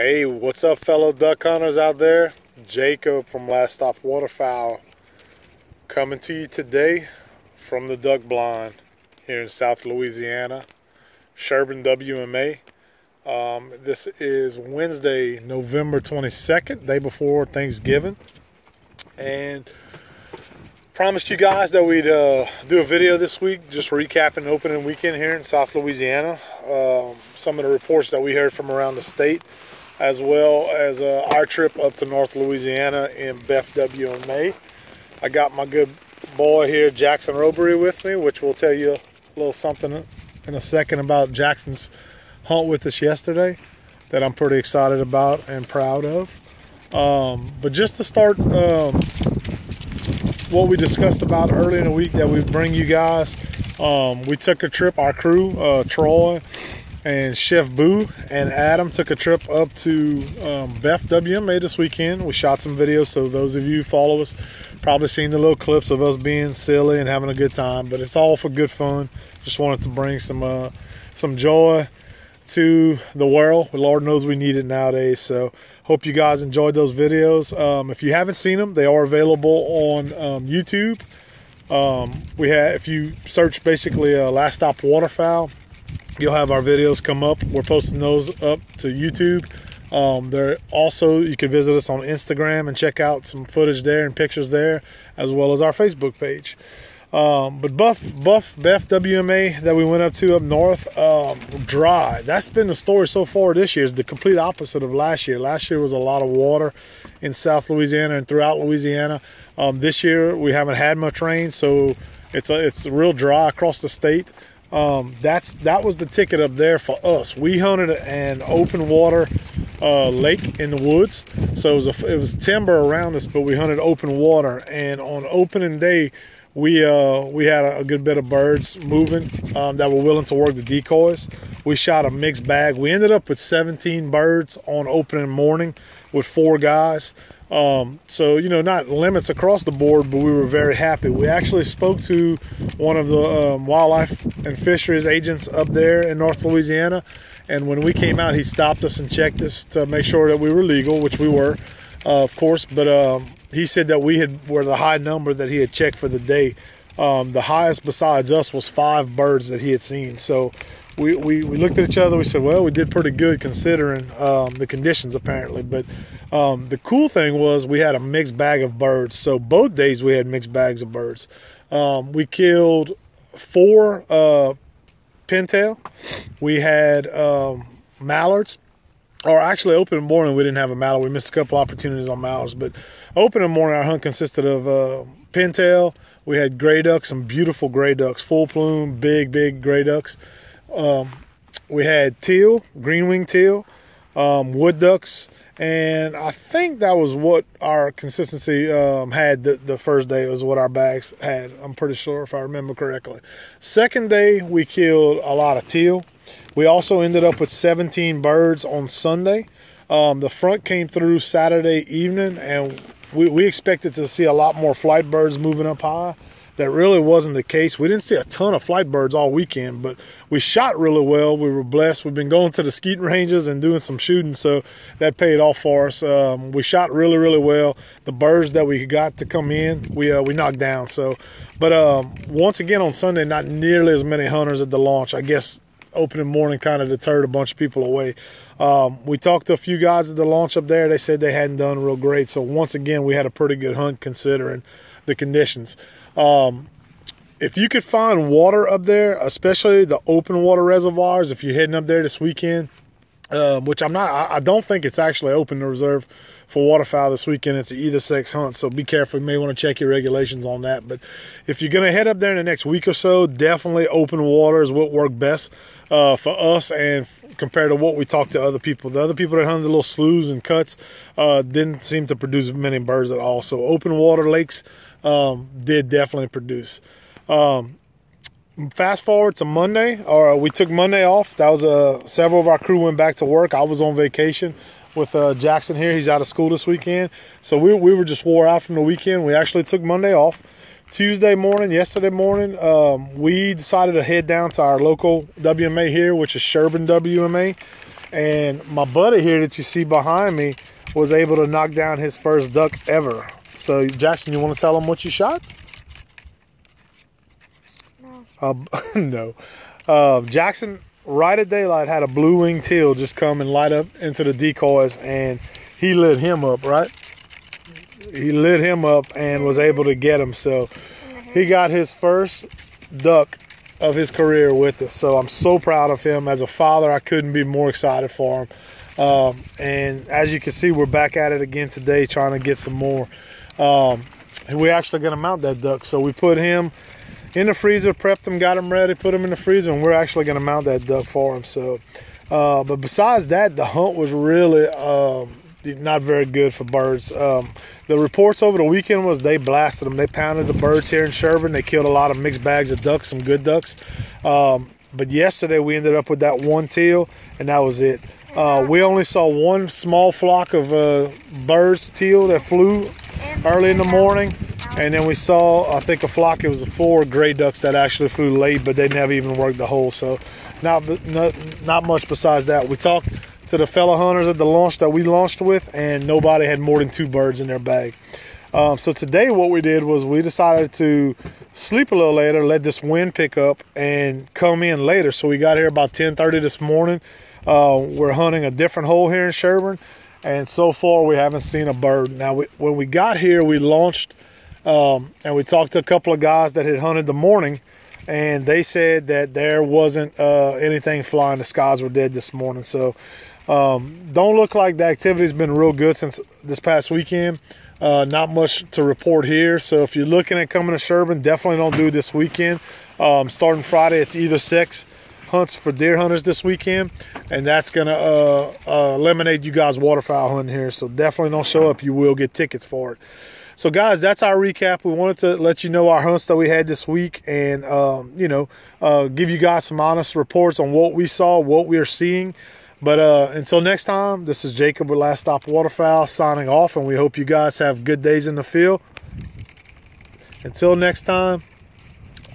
Hey, what's up, fellow duck hunters out there? Jacob from Last Stop Waterfowl coming to you today from the duck blind here in South Louisiana, Boeuf WMA. This is Wednesday, November 22nd, day before Thanksgiving, and promised you guys that we'd do a video this week just recapping the opening weekend here in South Louisiana, some of the reports that we heard from around the state, as well as our trip up to North Louisiana in Boeuf WMA. I got my good boy here, Jackson Robery, with me, which will tell you a little something in a second about Jackson's hunt with us yesterday that I'm pretty excited about and proud of. But just to start, what we discussed about early in the week that we bring you guys, we took a trip, our crew, Troy and Chef Boo and Adam took a trip up to Boeuf WMA this weekend. We shot some videos, so those of you who follow us probably seen the little clips of us being silly and having a good time, but it's all for good fun. Just wanted to bring some joy to the world. Lord knows we need it nowadays, so hope you guys enjoyed those videos. If you haven't seen them, they are available on YouTube. If you search basically Last Stop Waterfowl, you'll have our videos come up. We're posting those up to YouTube. They're also, you can visit us on Instagram and check out some footage there and pictures there, as well as our Facebook page. But Boeuf WMA that we went up to up north, dry. That's been the story so far this year. Is the complete opposite of last year. Last year was a lot of water in South Louisiana and throughout Louisiana. This year we haven't had much rain, so it's real dry across the state. That was the ticket up there for us. We hunted an open water lake in the woods, so it was timber around us, but we hunted open water. And on opening day, we had a good bit of birds moving that were willing to work the decoys. We shot a mixed bag. We ended up with 17 birds on opening morning with 4 guys. So, you know, not limits across the board, but we were very happy. We actually spoke to one of the wildlife and fisheries agents up there in North Louisiana, and when we came out, he stopped us and checked us to make sure that we were legal, which we were, of course, but he said that were the high number that he had checked for the day. The highest besides us was 5 birds that he had seen. So we looked at each other, we said, well, we did pretty good considering the conditions apparently. But the cool thing was we had a mixed bag of birds. So both days we had mixed bags of birds. We killed 4 pintail. We had mallards. Or actually, opening morning, we didn't have a mallard. We missed a couple opportunities on mallards. But opening morning, our hunt consisted of pintail. We had gray ducks, some beautiful gray ducks, full plume, big gray ducks. We had teal, green-winged teal, wood ducks, and I think that was what our consistency had the first day. It was what our bags had, I'm pretty sure, if I remember correctly. Second day, we killed a lot of teal. We also ended up with 17 birds on Sunday. The front came through Saturday evening, and we expected to see a lot more flight birds moving up high. That really wasn't the case. We didn't see a ton of flight birds all weekend, but we shot really well. We were blessed. We've been going to the skeeting ranges and doing some shooting, so that paid off for us. We shot really well. The birds that we got to come in, we knocked down. So, but once again on Sunday, not nearly as many hunters at the launch. I guess opening morning kind of deterred a bunch of people away. We talked to a few guys at the launch up there. They said they hadn't done real great. So once again, we had a pretty good hunt considering the conditions. If you could find water up there, especially the open water reservoirs, if you're heading up there this weekend, which I don't think it's actually open to reserve for waterfowl this weekend. It's an either sex hunt, so be careful. You may want to check your regulations on that. But if you're going to head up there in the next week or so, definitely open water is what worked best for us, and compared to what we talked to other people. The other people that hunted the little sloughs and cuts didn't seem to produce many birds at all. So open water lakes did definitely produce. Fast forward to Monday, or we took Monday off. That was several of our crew went back to work. I was on vacation with Jackson here. He's out of school this weekend, so we were just wore out from the weekend. We actually took Monday off. Tuesday morning, yesterday morning, we decided to head down to our local WMA here, which is Boeuf WMA, And my buddy here that you see behind me was able to knock down his first duck ever. So Jackson, you want to tell him what you shot? No. No. Jackson, right at daylight, had a blue-winged teal just come and light up into the decoys, and he lit him up, right? He lit him up and was able to get him. So he got his first duck of his career with us. So I'm so proud of him. As a father, I couldn't be more excited for him. And as you can see, we're back at it again today trying to get some more. We're actually going to mount that duck. So we put him in the freezer, prepped him, got him ready, put him in the freezer, and we're actually going to mount that duck for him. So, but besides that, the hunt was really not very good for birds. The reports over the weekend was they blasted them. They pounded the birds here in Sherburne. They killed a lot of mixed bags of ducks, some good ducks. But yesterday we ended up with that one teal, and that was it. We only saw one small flock of birds, teal, that flew early in the morning. And then we saw, I think, a flock, it was 4 gray ducks that actually flew late, but they never even worked the hole. So not much besides that. We talked to the fellow hunters at the launch that we launched with, and nobody had more than 2 birds in their bag. So today what we did was we decided to sleep a little later, let this wind pick up, and come in later. So we got here about 10:30 this morning. We're hunting a different hole here in Sherburne, and so far we haven't seen a bird. Now, when we got here, we launched, and we talked to a couple of guys that had hunted the morning, and they said that there wasn't anything flying. The skies were dead this morning. So don't look like the activity's been real good since this past weekend. Not much to report here. So if you're looking at coming to Sherburne, definitely don't do it this weekend. Starting Friday, it's either sex hunts for deer hunters this weekend, and that's gonna eliminate you guys waterfowl hunting here. So definitely don't show up. You will get tickets for it. So guys, that's our recap. We wanted to let you know our hunts that we had this week, and give you guys some honest reports on what we saw, what we are seeing. But until next time, this is Jacob with Last Stop Waterfowl signing off, and we hope you guys have good days in the field. Until next time,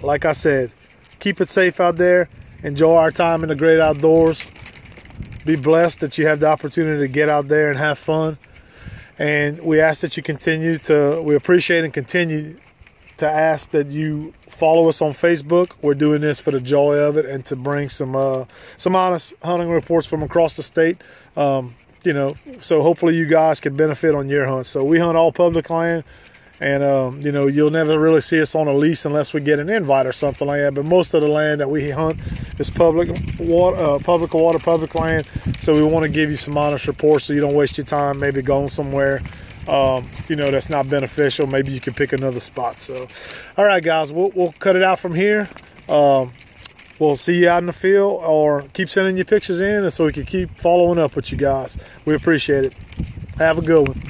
like I said, keep it safe out there. Enjoy our time in the great outdoors. Be blessed that you have the opportunity to get out there and have fun. And we ask that you we appreciate and continue to ask that you follow us on Facebook. We're doing this for the joy of it and to bring some honest hunting reports from across the state. So hopefully you guys can benefit on your hunt. So we hunt all public land, and you'll never really see us on a lease unless we get an invite or something like that. But most of the land that we hunt is public water, public land. So we want to give you some honest reports so you don't waste your time maybe going somewhere that's not beneficial. Maybe you can pick another spot. So all right guys, we'll cut it out from here. We'll see you out in the field, or keep sending your pictures in so we can keep following up with you guys. We appreciate it. Have a good one.